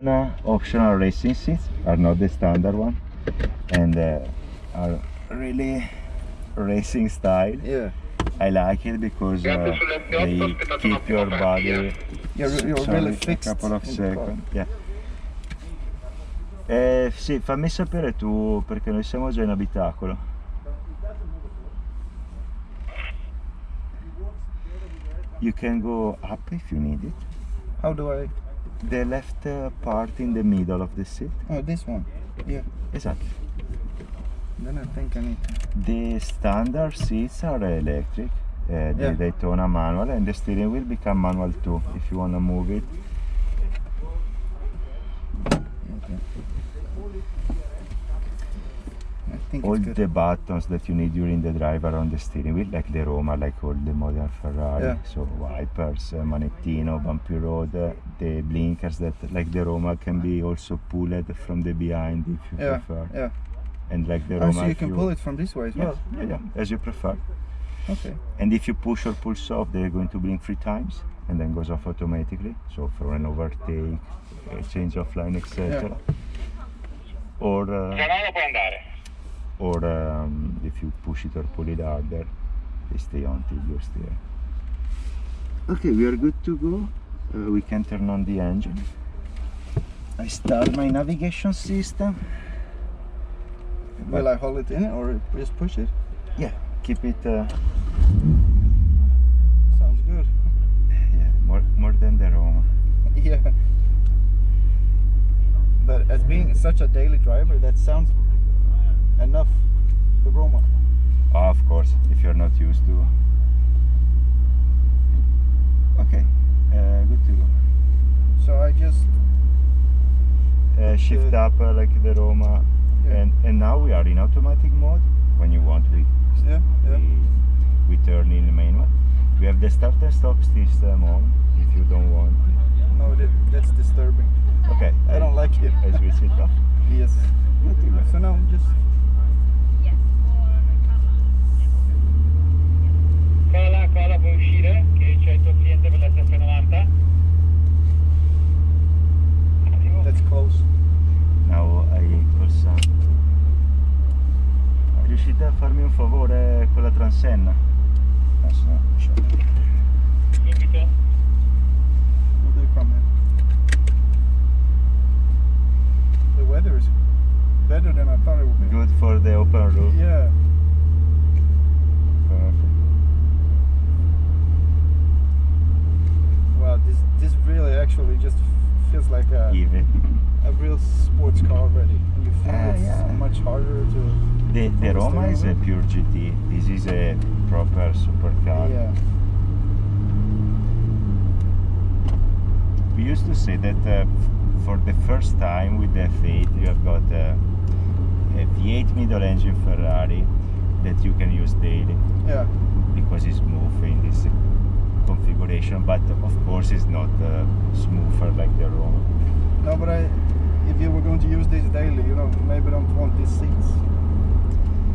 Optional racing seats are not the standard one, and are really racing style. Yeah. I like it because they keep your body. You're really fixed. A couple of seconds. Yeah. Sì, fammi sapere tu perché noi siamo già in abitacolo. You can go up if you need it. How do I? The left part in the middle of the seat. Oh, this one. Yeah. Exactly. Then I think I need to. The standard seats are electric, the Daytona manual, and the steering wheel become manual too if you want to move it. Okay. I think All it's good. the buttons that you need during the drive are on the steering wheel, like the Roma, like all the modern Ferrari. Yeah. So wipers, manettino, bumpy road, the blinkers that, like the Roma, can be also pulled from the behind if you prefer. Yeah. And like the Oh, Roma, so you can pull it from this way as well. Yeah, as you prefer. Okay. And if you push or pulse off, they're going to blink 3 times and then goes off automatically. So for an overtake, a change of line, etc. Or if you push it or pull it harder, they stay on till you steer. Okay, we are good to go. We can turn on the engine. I start my navigation system. Will I hold it in or just push it? Yeah, keep it. Sounds good. Yeah, more than the Roma. Yeah. But as being such a daily driver, that sounds enough. The Roma. Oh, of course, if you're not used to. Okay, good to go. So I just shift up like the Roma, and now we are in automatic mode. When you want, we turn in the manual. We have the start and stop system on if you don't want. No, that's disturbing. Okay, I don't like it. I switch it off. Yes. So now just. Cola, puoi uscire che c'è il tuo cliente per la F90. That's close. Now I call some. Riuscite a farmi un favore con la transenna? Subito. We'll do from here. The weather is better than I thought it would be. Good for the open roof. Yeah. Perfect. Wow, this really actually just feels like a real sports car already. And you feel it's much harder to. The Roma is a pure GT. This is a proper supercar. Yeah. We used to say that for the first time with the F8 you have got a V8 middle engine Ferrari that you can use daily. Yeah. Because it's smooth in this configuration, but of course it's not smoother like the Roma. No, but if you were going to use this daily, maybe don't want these seats.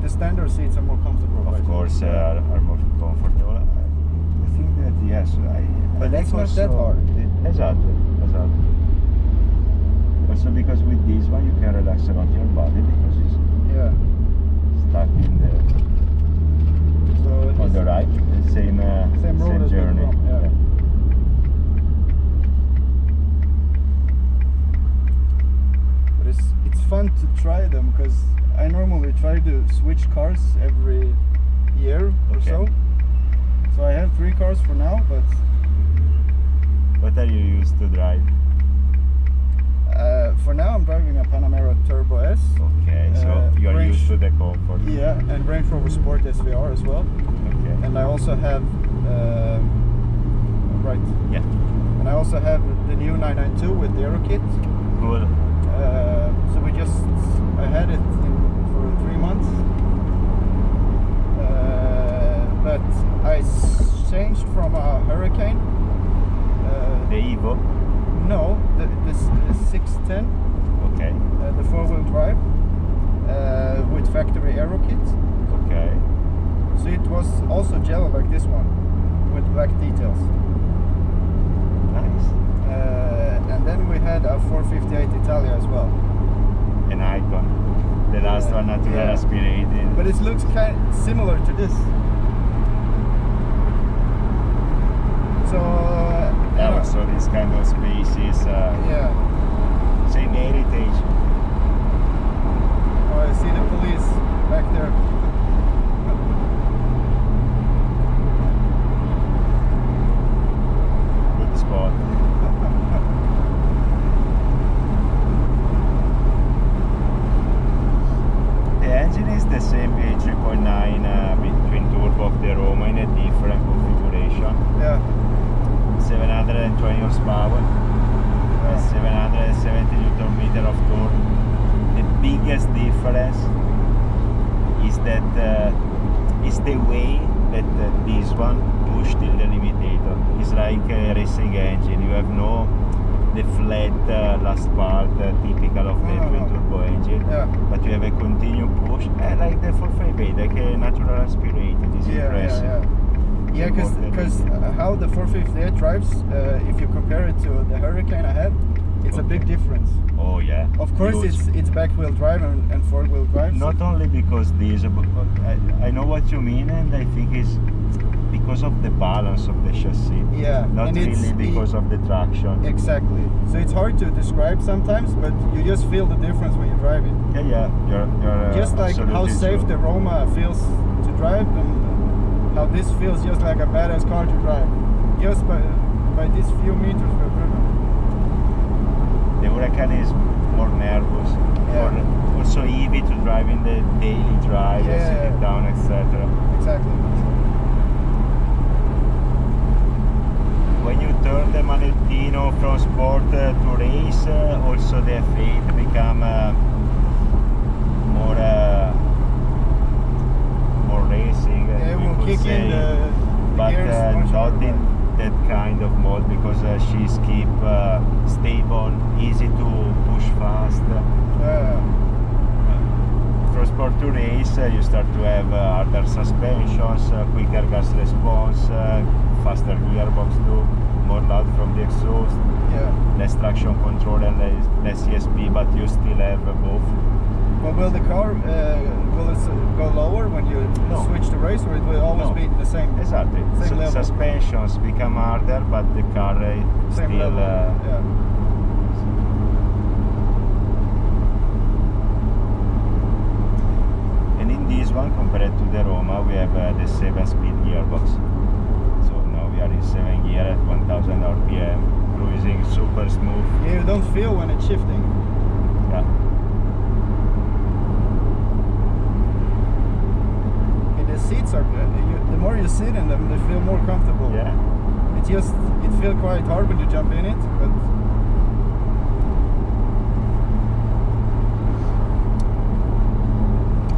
The standard seats are more comfortable. Of course, are more comfortable. I think that yes, but that's not that hard. Exactly. Also because with this one you can relax around your body because it's stuck in the on the right, the same road as journey. Yeah. But it's fun to try them because I normally try to switch cars every year or so. So I have 3 cars for now, but. What are you used to drive? For now I'm driving a Panamera Turbo S. Okay, so you are used to the comfort. Yeah, and Range Rover Sport SVR as well. Okay. And I also have and I also have the new 992 with the Aero Kit. Cool. So I had it for 3 months, but I changed from a Hurricane. The Evo? No, the 610. Okay. The 4-wheel drive with factory Aero Kit. Okay. So it was also jello like this one with black details. Nice. And then we had a 458 Italia as well. An icon. The last one natural Yeah. aspirated. But it looks kind of similar to this. So Yeah, also this kind of spaces. yeah. Same heritage. Oh, I see the police back there. Good spot. The engine is the same V3.9 between turbo of the Roma in a different configuration. Yeah. 720 horsepower, 770 Newton meter of torque. The biggest difference is that is the way that this one push till the limitator. It's like a racing engine. You have no the flat last part typical of the twin turbo engine, Yeah. but you have a continued push, like the 458, like a natural aspirated. It's impressive. Yeah, because how the 458 drives, if you compare it to the Hurricane I had, it's a big difference. Oh yeah. Of course, Huge. it's back wheel drive and four wheel drive. Not only because this, but I know what you mean, and I think it's because of the balance of the chassis. Yeah, Not and really because of the traction. Exactly. So it's hard to describe sometimes, but you just feel the difference when you drive it. Yeah, you're Just like how absolutely safe true. the Roma feels to drive, and how this feels just like a badass car to drive. Just by these few meters we've driven. The Huracan is more nervous, Yeah. more also heavy to drive in the daily drive, Yeah. sitting down, etc. Exactly. When you turn the Manettino from sport to race, also the F8 become more racing. Yeah, we we'll could kick say, in the but gears much not harder. in that kind of mode, because she's keep stable, easy to push fast. From sport to race, you start to have harder suspensions, quicker gas response, faster gearbox too, more loud from the exhaust, Yeah. less traction control and less ESP, but you still have both. But will the car will it go lower when you No. switch to race, or it will always No. be the same? Exactly. Same level. Suspensions become harder, but the car Same still. level. Yeah. And in this one, compared to the Roma, we have the 7-speed gearbox. So now we are in 7 gear at 1000 RPM, cruising super smooth. Yeah, you don't feel when it's shifting. Yeah. And the seats are good. The more you sit in them, they feel more comfortable. Yeah. It feels quite hard when you jump in it, but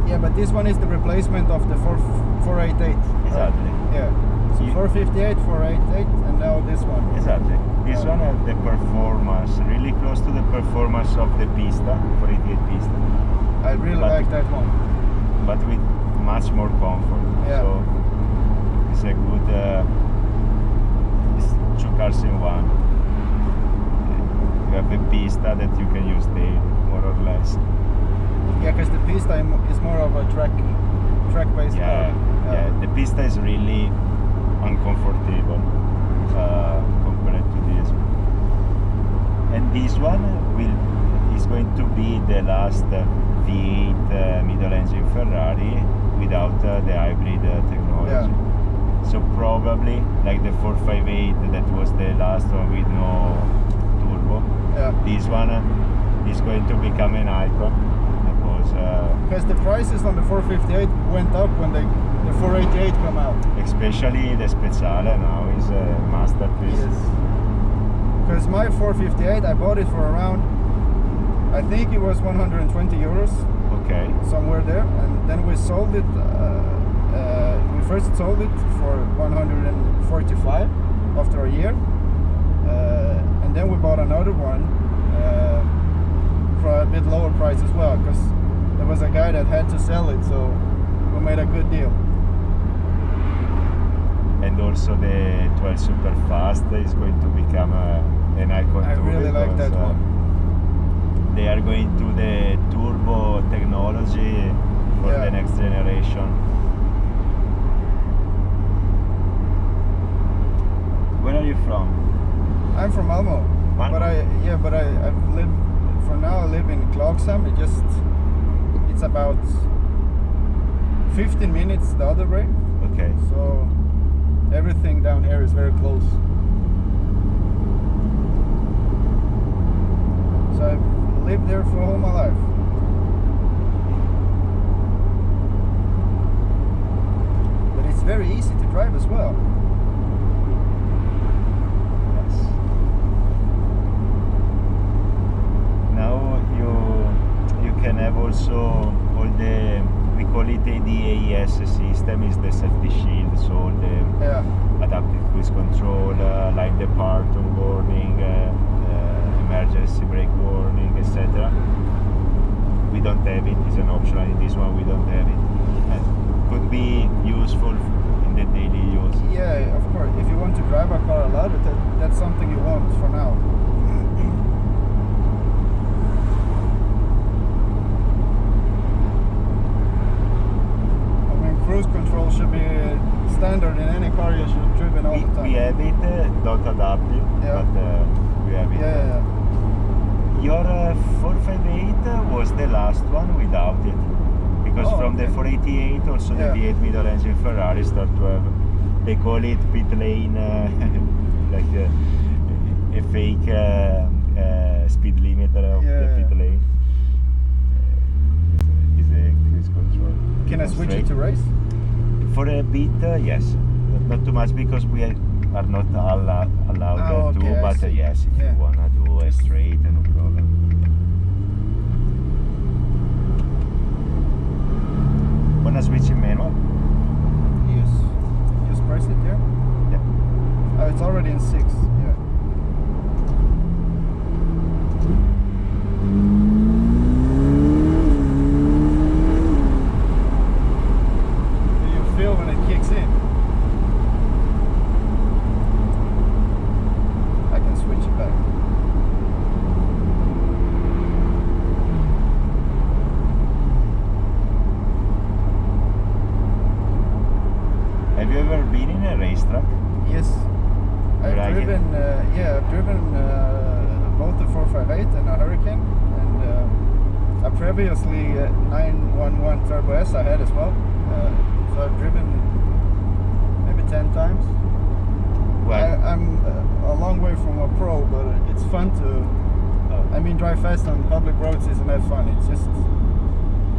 yeah, but this one is the replacement of the 488. Exactly. Yeah. So You- 458, 488, and now this one. Exactly. This one has the performance, really close to the performance of the Pista, 488 Pista, I really But- like that one. but with much more comfort. Yeah. So it's a good, it's 2 cars in one. You have the Pista that you can use daily, more or less. Yeah, because the Pista is more of a track-based Yeah, car. yeah. The Pista is really uncomfortable compared to this. And this one is going to be the last V8 middle engine Ferrari without the hybrid technology. Yeah. So probably like the 458 that was the last one with no turbo. Yeah. This one is going to become an icon because Because the prices on the 458 went up when the 488 come out. especially the Speciale now is a masterpiece. Because my 458, I bought it for around, I think it was 120 euros, Okay. somewhere there, and then we sold it. We first sold it for 145 after a year, and then we bought another one for a bit lower price as well, because there was a guy that had to sell it, so we made a good deal. And also the 12 super fast is going to become a an icon I too, really like because, that one. They are going to the turbo technology for Yeah. the next generation. Where are you from? I'm from Malmo, Malmo? but I've lived for now. I live in Klagshamn. It's about 15 minutes the other way. Okay. So everything down here is very close. So I've lived there for all my life. But it's very easy to drive as well. Yes. Now you can have also all the, we call it the AES system, is the safety shield, so all the Yeah. adaptive cruise control, line departure warning, emergency brake warning, etc. We don't have it, it's an optional. In this one we don't have it. Could be useful in the daily use. Yeah, of course. If you want to drive a car a lot, that's something you want for now. I mean, cruise control should be standard in any car you should driven all the time. We have it, not adaptive, Yeah. but we have it. Yeah. Your 458 was the last one without it, because Oh, from the okay. 488 also Yeah. the V8 middle engine Ferrari start to have, they call it pit lane, like a fake speed limiter of the Yeah. pit lane. Is a cruise control. Can I switch it to race? For a bit, yes, not too much because we are not allowed Oh, to, okay, I but see. yes, if Yeah. you wanna do a straight, no problem. Wanna switch in manual? Yes. Just press it there. Yeah. Oh, it's already in 6. Yeah. Do you feel when it kicks in? I can switch it back. Have you ever been in a racetrack? Yes. You like it? I've driven both the 458 and a Hurricane, and a previously 911 Turbo S I had as well. So I've driven maybe 10 times. Well, I'm a long way from a pro, but it's fun to. I mean, drive fast on public roads isn't that fun. It's just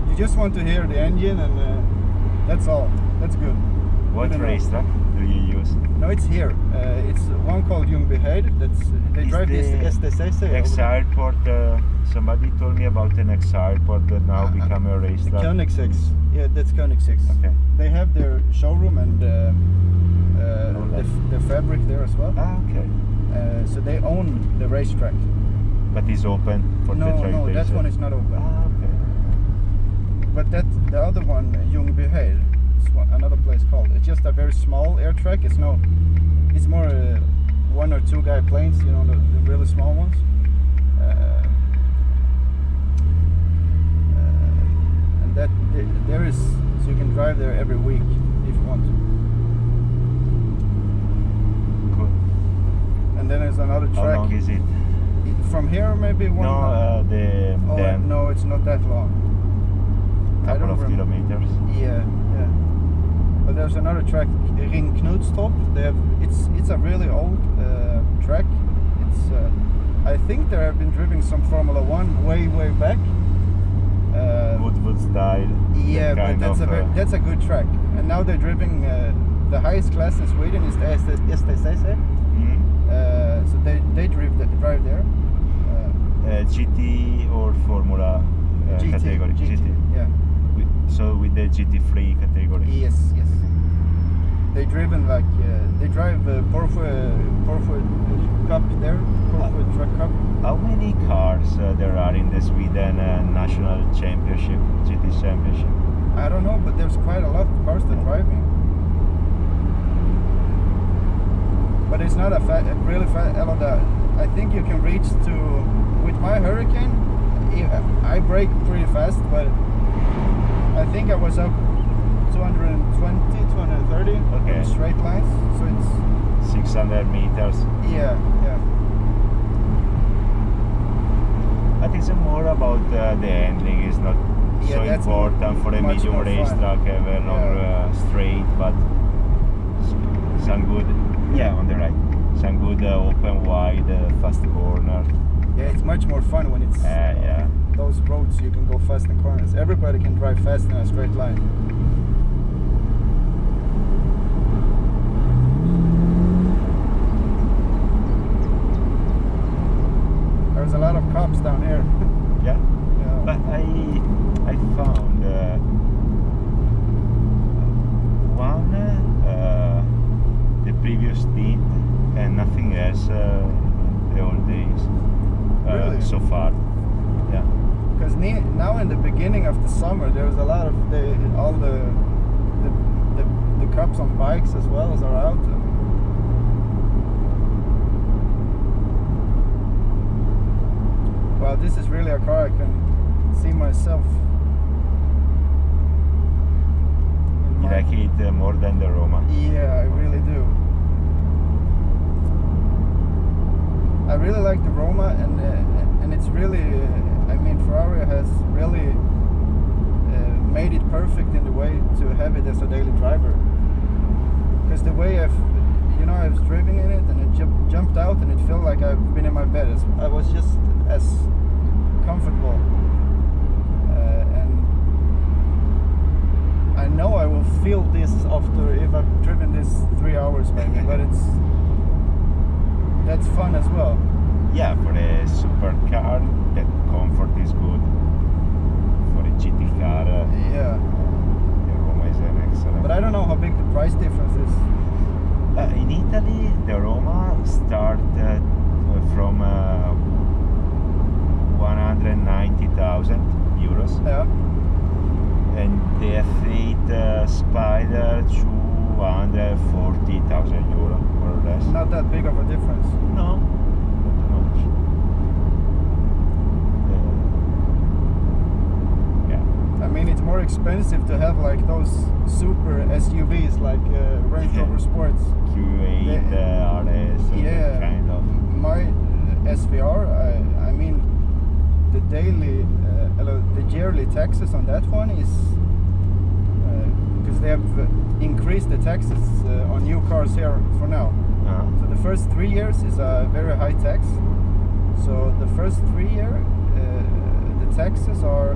you just want to hear the engine, and that's all. That's good. what Good enough. racetrack do you use? No, it's here. It's one called Ljungbyhed. They Is drive this STCC. X Airport, somebody told me about an X Airport that now become a racetrack. Koenigsegg. Yeah, that's Koenigsegg. Okay. They have their showroom and the fabric there as well. Ah, okay. So they own the racetrack. But it's open for the trade No, that racer. one is not open. Ah, okay. But the other one, Ljungbyhed, is another place called. It's just a very small air track. It's more 1 or 2 guy planes, you know, the really small ones. And that there is, so you can drive there every week if you want to. Cool. And then there's another How track. long is it? From here, maybe one. No, the Oh dam. no, it's not that long. I Couple don't of remember. kilometers. Yeah. But there's another track, Ring Knudstop. It's a really old track. It's I think there have been driven some Formula 1 way back. Woodwood style. Yeah, but that's a good track. And now they're driving the highest class in Sweden is the STCC. So they drive there. GT or Formula category. GT. Yeah. So with the GT3 category. Yes. They drive Porfö Cup there, Porfö Truck Cup. How many cars there are in the Sweden National Championship, GT Championship? I don't know, but there's quite a lot of cars that driving. But it's not a really fast. I think you can reach to, with my Hurricane, I brake pretty fast, but I think I was up 220, 230 Okay. on straight lines. So it's 600 meters. yeah. But it's more about the handling. It's not Yeah, so that's important for a much medium more race fun. track. Have a long straight, but some good. Yeah, on the right. Some good open wide fast corner. Yeah, it's much more fun when it's Yeah. those roads you can go fast in corners. Everybody can drive fast in a straight line. There's a lot of cops down here. Yeah. Yeah. But I found one the previous stint and nothing else the old days Really? so far. Yeah. Because now in the beginning of the summer, there's a lot of all the cops on bikes as well as are out. Well, this is really a car I can see myself. You like it more than the Roma? Yeah, I really do. I really like the Roma, and it's really, I mean, Ferrari has really made it perfect in the way to have it as a daily driver. Because the way I was driving in it, and it jumped out, and it felt like I've been in my bed. I was just as comfortable, and I know I will feel this after if I've driven this 3 hours maybe, but that's fun as well. Yeah, for a supercar, that comfort is good. For a GT car, Yeah, the Roma is an excellent. but I don't know how big the price difference is. In Italy, the Roma start from 190,000 euros, Yeah, and the F8 Spider 240,000 euro, more or less. not that big of a difference. No, not too much. Yeah. I mean, it's more expensive to have like those super SUVs like Range Rover Sports. Q8 RS, Yeah. kind of. My SVR, I mean, the yearly taxes on that one is because they have increased the taxes on new cars here for now. So the first 3 years is a very high tax. So the first 3 year, the taxes are.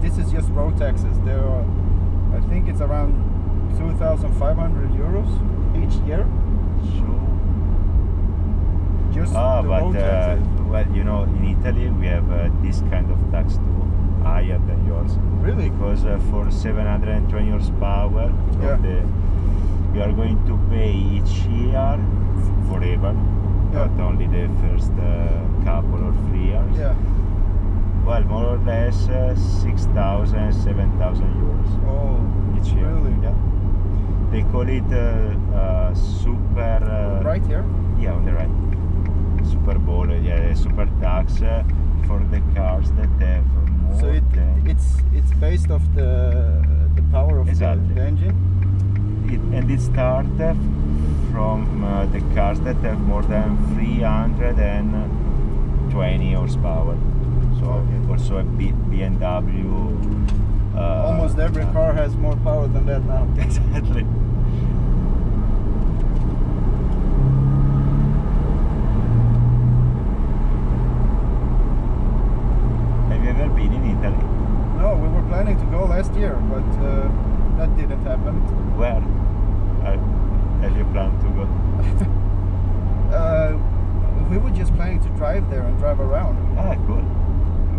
This is just road taxes. There are, I think it's around 2,500 euros each year. Sure. Just the But road taxes. well, you know, in Italy we have this kind of tax too, higher than yours. Really? Because for 720 horsepower, Yeah. you are going to pay each year forever, Yeah. not only the first couple or 3 years. Yeah. Well, more or less 6,000, 7,000 euros Oh, each year. really? Yeah. They call it super. Right here. Yeah, on the right. Super Bowl, yeah, super tax for the cars that have more So than it's based off the power of Exactly. the engine. and it starts from the cars that have more than 320 horsepower. So Okay. also a BMW. Almost every car has more power than that now. Exactly. Have you ever been in Italy? No, we were planning to go last year, but that didn't happen. Where have you planned to go? We were just planning to drive there and drive around, Ah, cool.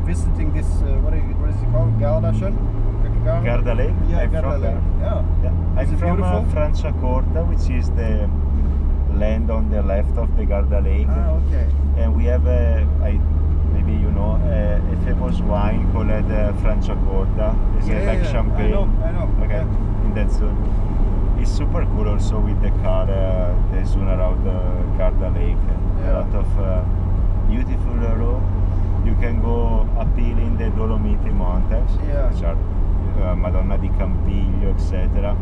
visiting this what is it called? Gardashen? Garda Lake? Yeah, I'm Garda from Lake. there. Yeah. Yeah. Is I'm it from beautiful? Franciacorta, which is the land on the left of the Garda Lake. Ah, okay. And we have maybe you know a famous wine called Franciacorta. It's like champagne. I know. Okay, Yeah. in that zone. it's super cool also with the car, the zoom around the Garda Lake, and a Yeah. lot of beautiful road. You can go uphill in the Dolomiti Mountains, Yeah. which are Madonna di Campiglio, etc.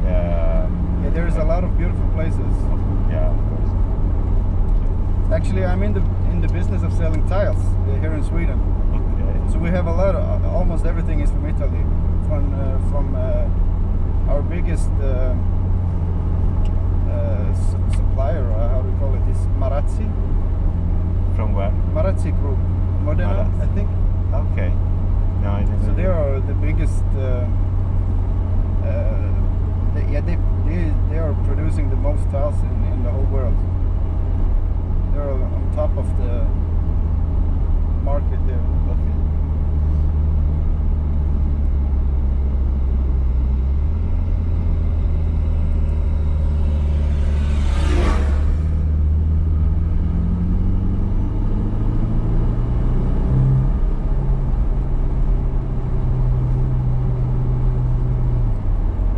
Yeah, there's a lot of beautiful places. Yeah, of course. Actually, I'm in the business of selling tiles here in Sweden. Okay. So we have a lot of, almost everything is from Italy. From our biggest supplier, how do we call it, is Marazzi. From where? Marazzi Group, Modena, Marazzi. I think. Okay. No, I never. So they are the biggest. They are producing the most tiles in the whole world. They're on top of the market there. Okay.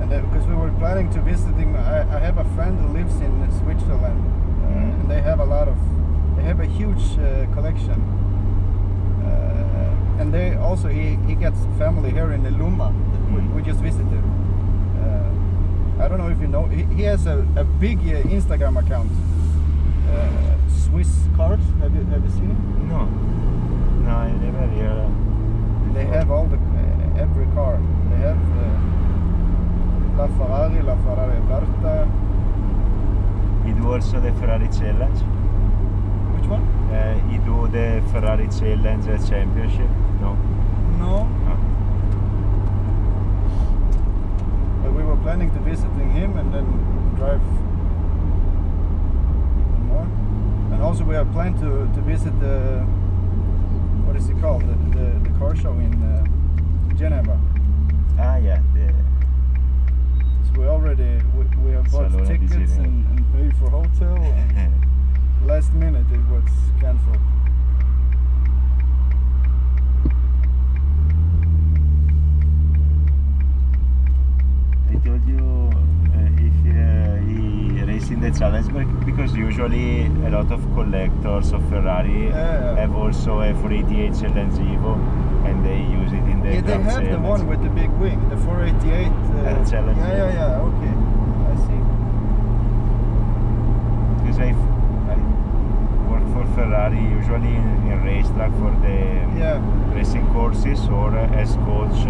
And because we were planning to visiting, I have a friend who lives in Switzerland, and they have a huge collection. And they also he gets family here in Luma that we just visited. I don't know if you know, he has a big Instagram account. Swiss cars. Have you seen it? No. No, I never hear. They have all the every car. They have la Ferrari Berta. He do also the Ferrari Challenge. Which one? He do the Ferrari Challenge Championship. No. No. No. But we were planning to visiting him and then drive even more. And also we have planned to visit the, what is it called? The car show in Geneva. Ah, yeah. So we already we have bought Salone di tickets Geneva. and paid for hotel. And last minute it was cancelled. I told you if he races in the challenge, because usually a lot of collectors of Ferrari Yeah. have also a 488 Challenge Evo, and they use it in the Yeah, they Grand have the Challenge. one with the big wing, the 488. Challenge. Yeah. Okay, I see. Because I work for Ferrari usually in racetrack for the Yeah. racing courses, or as coach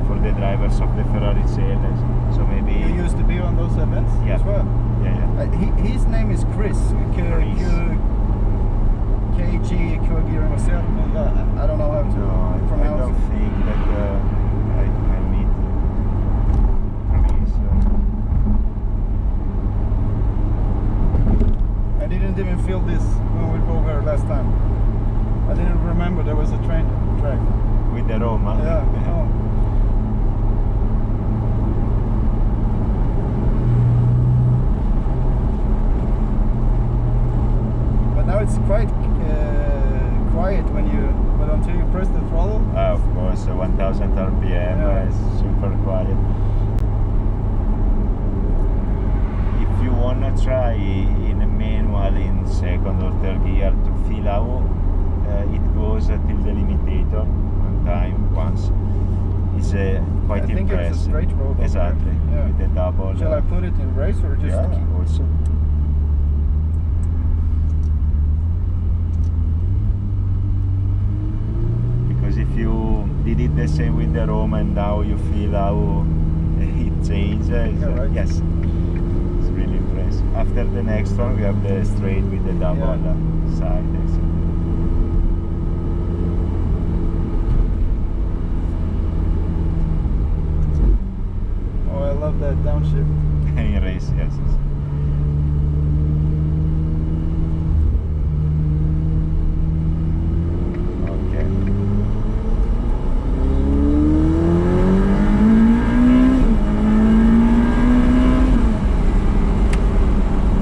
for the drivers of the Ferrari Challenge. So maybe You used to be on those events Yeah. as well. yeah. His name is Chris. KG I don't know how to No, I pronounce don't it. think that I meet Chris. I didn't even feel this when we drove there last time. I didn't remember there was a train track. With the Roma. Yeah, no. But now it's quite quiet when but until you press the throttle. Of course, 1000 RPM Yeah. is super quiet. If you wanna try in a manual in second or third gear to feel how it goes till the limitator on time once, is quite I think it's a impressive. straight road over there. Exactly, Yeah. with the double. Shall I put it in race or just Yeah, keep? also. Because if you did it the same with the Roma and now you feel how it changes, right. yes, it's really impressive. After the next one, we have the straight with the double Yeah. side. Etc. Oh, I love that downshift. In race, yes. Okay.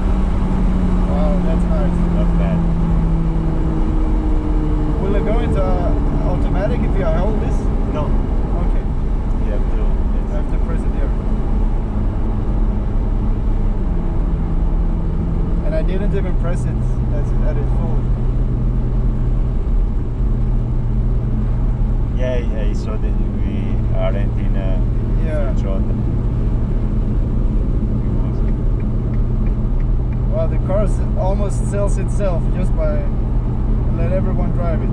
Wow, that's nice. Not bad. Will it go into automatic if you hold this? No, Okay, you have to. I have to press it here. didn't even press it at its full. Yeah, so that we aren't in a Yeah. full throttle. Well, the car almost sells itself just by let everyone drive it.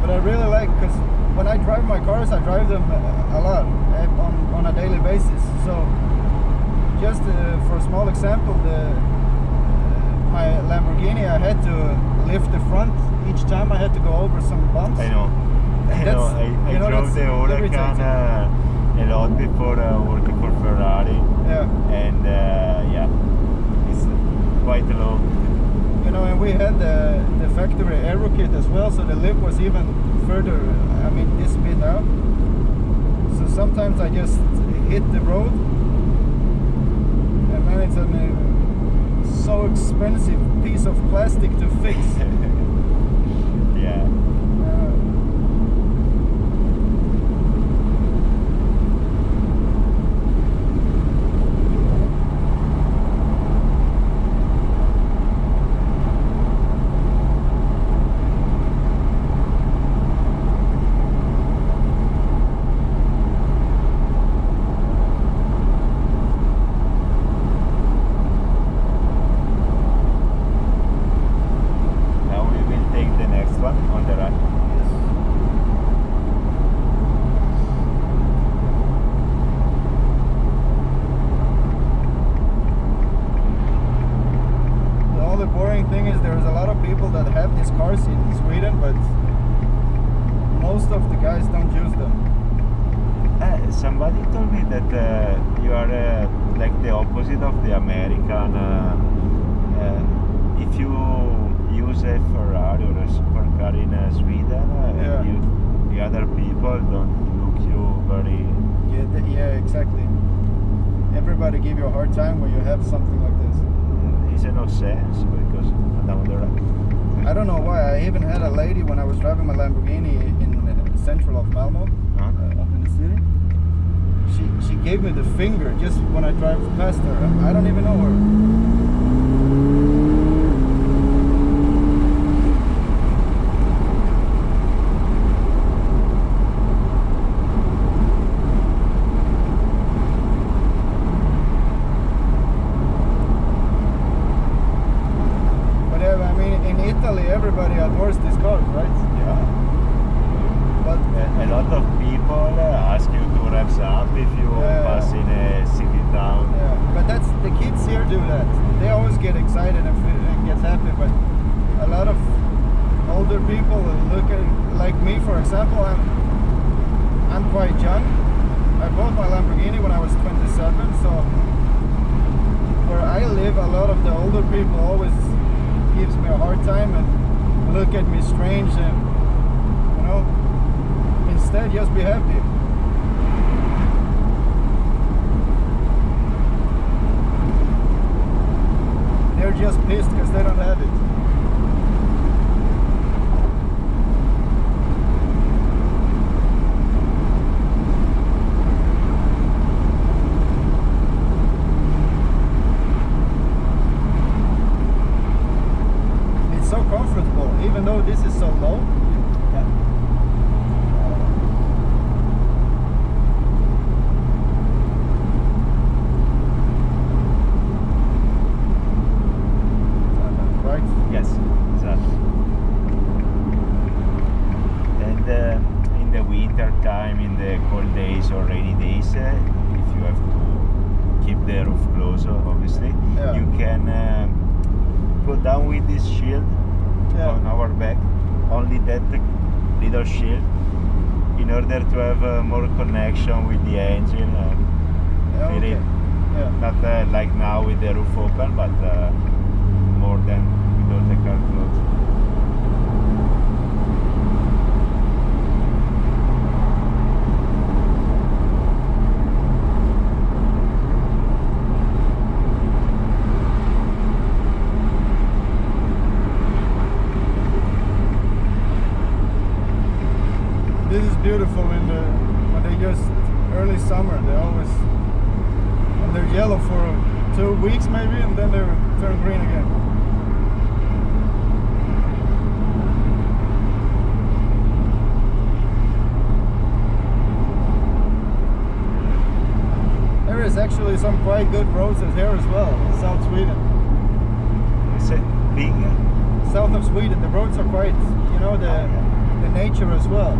But I really like, because when I drive my cars, I drive them a lot on a daily basis. So just for a small example, my Lamborghini, I had to lift the front each time I had to go over some bumps. I know. I drove the Huracan a lot before working for Ferrari. Yeah. And yeah, it's quite low. You know, and we had the factory aero kit as well, so the lip was even further, I mean, this bit out. So sometimes I just hit the road, and then it's a so expensive piece of plastic to fix. Yeah. Cars in Sweden, but most of the guys don't use them. Somebody told me that you are like the opposite of the American. If you use a Ferrari or a supercar in Sweden, the other people don't look you very. Yeah, exactly. Everybody give you a hard time when you have something like this. It's no sense because down the road. I don't know why. I even had a lady when I was driving my Lamborghini in the central of Malmo, up in the city. She gave me the finger just when I drive past her. I don't even know her. Everybody adores these cars, right? Yeah. But a lot of people ask you to rev up if you pass in a city town. Yeah, but that's the kids here do that. They always get excited and get happy. But a lot of older people look at, like me, for example. I'm quite young. I bought my Lamborghini when I was 27. So where I live, a lot of the older people always gives me a hard time and look at me strange, and you know, instead just be happy. They're just pissed because they don't have it. So comfortable, even though this is so low. Yeah. Right? Yes, exactly. And in the winter time, in the cold days or rainy days, if you have to keep the roof closed, obviously, you can go down with this shield on our back, only that little shield, in order to have more connection with the engine. Not like now with the roof open, but more than with all the car closed. just early summer. They always, and they're yellow for 2 weeks maybe, and then they turn green again. There is actually some quite good roads here as well in South Sweden. Is it big? South of Sweden, the roads are quite, you know, the nature as well.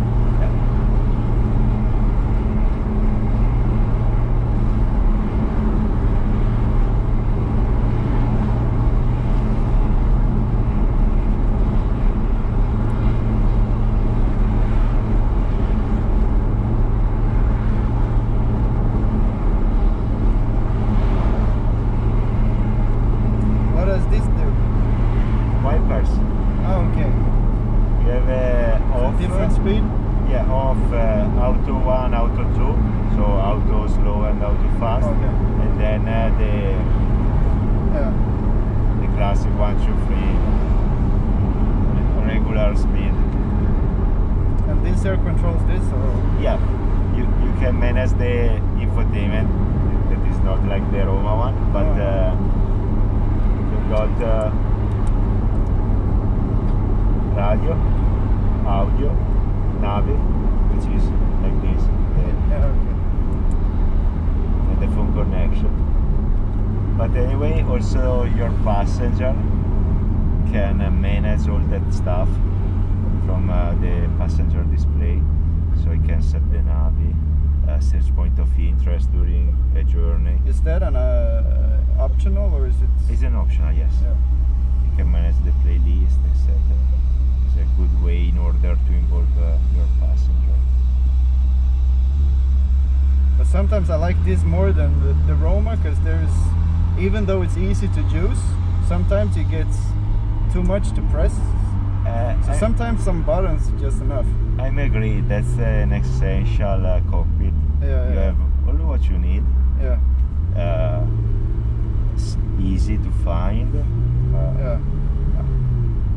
What does this do? Wipers. Oh, okay. You have off. Different speed? Yeah, off auto 1, auto 2. So auto slow and auto fast. Okay. And then Yeah. the classic 1, 2, 3 regular speed. And this here controls this, or? Yeah, you can manage the infotainment. That is not like the Roma one, but you've got radio, audio, navi, which is like this, Yeah, okay. and the phone connection. But anyway, also your passenger can manage all that stuff from the passenger display. So you can set the navi, search point of interest during a journey. Is that an optional, or is it? It's an optional, yes. Yeah. You can manage the playlist, etc. It's a good way in order to involve your passenger. But sometimes I like this more than the Roma, because there's, even though it's easy to choose, sometimes it gets too much to press. So sometimes some buttons are just enough. I'm agree. That's an essential cockpit. Yeah, You yeah. have all what you need. Yeah, It's easy to find. yeah.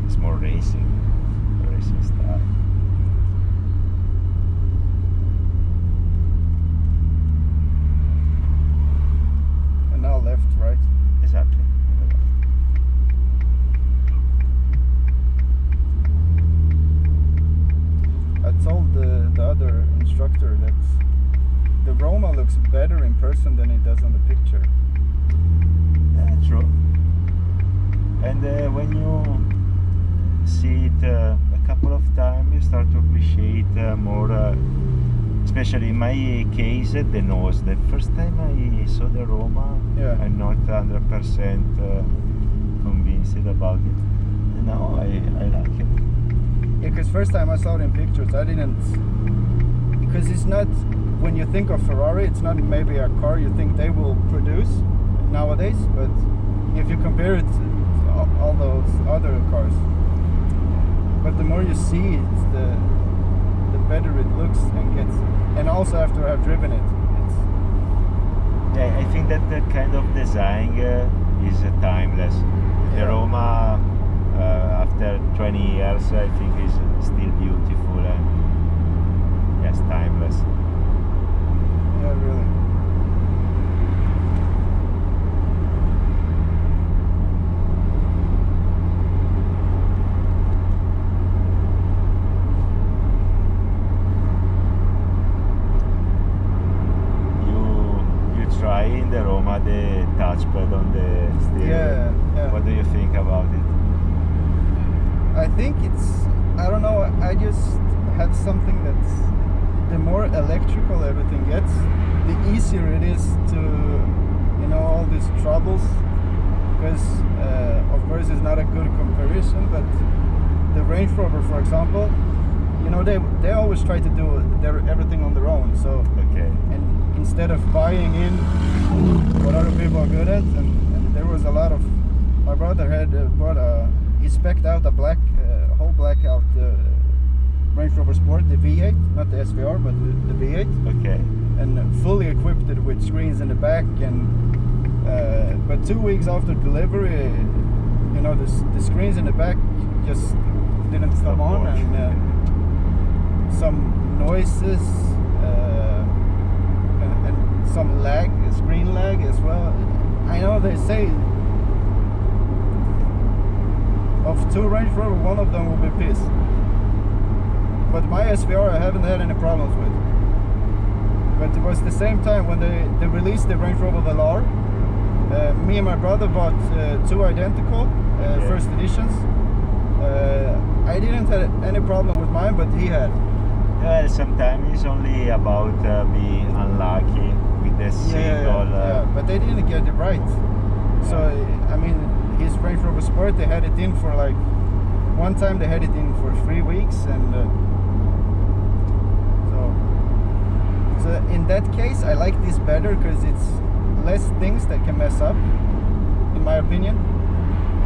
It's more racing style. And now left, right? Exactly. I told the other instructor that the Roma looks better in person than it does on the picture. Yeah, true. And when you see it a couple of times, you start to appreciate more, especially in my case, the nose. The first time I saw the Roma, Yeah. I'm not 100% convinced about it. And now I like it. Yeah, because first time I saw it in pictures, I didn't, because it's not, when you think of Ferrari, it's not maybe a car you think they will produce nowadays, but if you compare it to all those other cars, but the more you see it, the better it looks and gets, and also after I've driven it, it's, Yeah, I think that that kind of design is timeless. The Yeah. Roma, after 20 years, I think is still beautiful and yes, timeless. yeah, really. You try in the Roma the touchpad on the steering. Yeah, yeah. What do you think about it? I think it's, I don't know, I just had something that's, the more electrical everything gets, the easier it is to, you know, all these troubles, because of course it's not a good comparison, but the Range Rover, for example, you know, they always try to do everything on their own, so, Okay. and instead of buying in what other people are good at, and there was a lot of, my brother had bought he spec'd out a whole blackout Range Rover Sport, the V8, not the SVR, but the V8, Okay. and fully equipped it with screens in the back, and but 2 weeks after delivery, you know, the screens in the back just didn't come Stop on, working. and some noises, some lag, screen lag as well. I know they say of 2 Range Rover, one of them will be pissed. But my SVR I haven't had any problems with. But it was the same time when they released the Range Rover Velar. Me and my brother bought 2 identical first editions. I didn't have any problem with mine, but he had. Well, sometimes it's only about being unlucky with the single. Yeah, but they didn't get it right. So I mean, his Range Rover Sport, they had it in for like, one time they had it in for 3 weeks, and so in that case I like this better because it's less things that can mess up, in my opinion.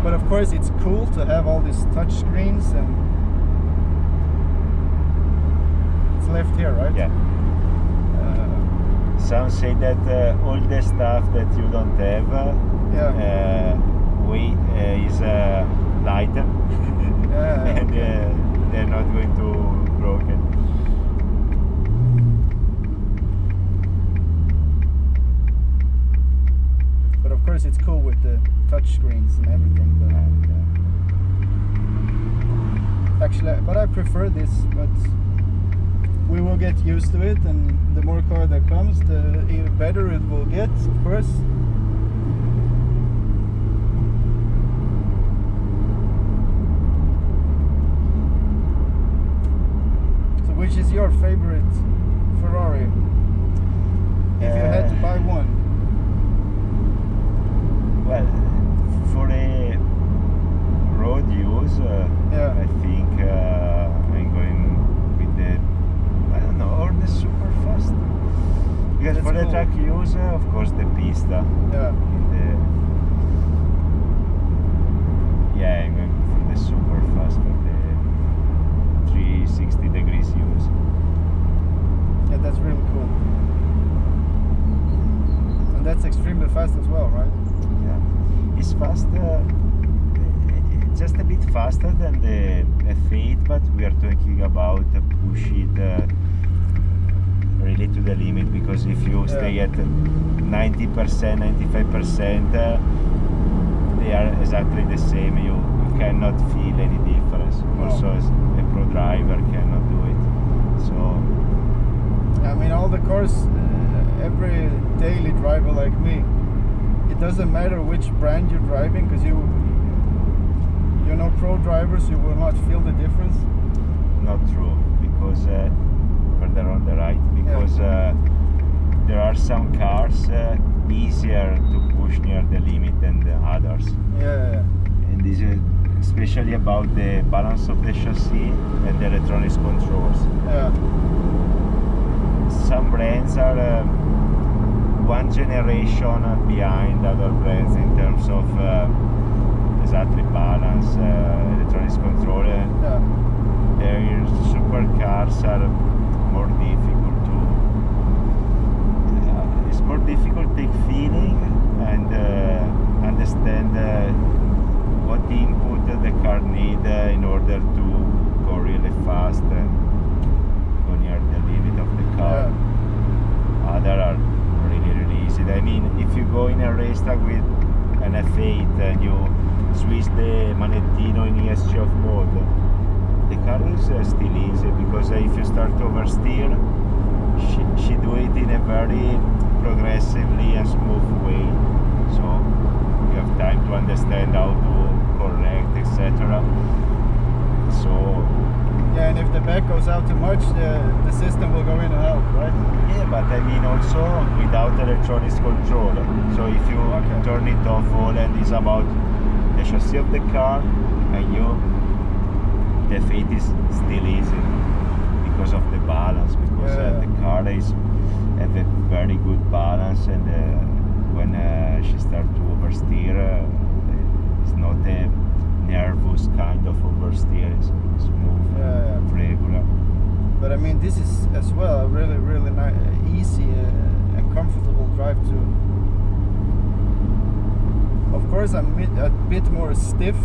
But of course it's cool to have all these touch screens, and it's left here, right? Yeah. Some say that all the stuff that you don't have is lighter, and they're not going to broken. But of course it's cool with the touch screens and everything. But actually, but I prefer this. But we will get used to it, and the more car that comes, the even better it will get, of course. So which is your favorite Ferrari? If you had to buy one? Well, for a road use, I think I'm going with the, I don't know, or the super fast. Because That's for the cool. track use, of course, the Pista. Yeah. I'm going for the super fast for the 360 degrees use. Yeah, that's really cool. And that's extremely fast as well, right? Yeah, it's fast, just a bit faster than the F8, but we are talking about push it really to the limit, because if you stay at 90%, 95%, they are exactly the same. You cannot feel any difference. Also, as a pro driver cannot do it. So I mean, all the cars, every daily driver like me, it doesn't matter which brand you're driving, because you know, pro drivers, you will not feel the difference. not true, because further on the right, because there are some cars easier to push near the limit than the others. Yeah. And this is especially about the balance of the chassis and the electronics controls. Yeah. Some brands are one generation behind other brands in terms of exactly balance, electronics control. Yeah. Their supercars are more difficult to. It's more difficult to take feeling and understand what input the car need in order to go really fast and go near the limit of the car. Other are really easy. I mean, if you go in a racetrack with an F8 and you switch the manettino in ESC off mode, the car is still easy, because if you start to oversteer, she do it in a very progressively and smooth way, so you have time to understand how to correct, etc. So Yeah, and if the back goes out too much, the system will go in and out, right? yeah, but I mean also without electronics control. So if you turn it off all and it's about the chassis of the car, and the F8 is still easy because of the balance, because the car have a very good balance, and when she starts to oversteer, it's not a nervous kind of oversteer, it's smooth, regular. But I mean, this is as well a really easy and comfortable drive too. Of course, I'm a bit more stiff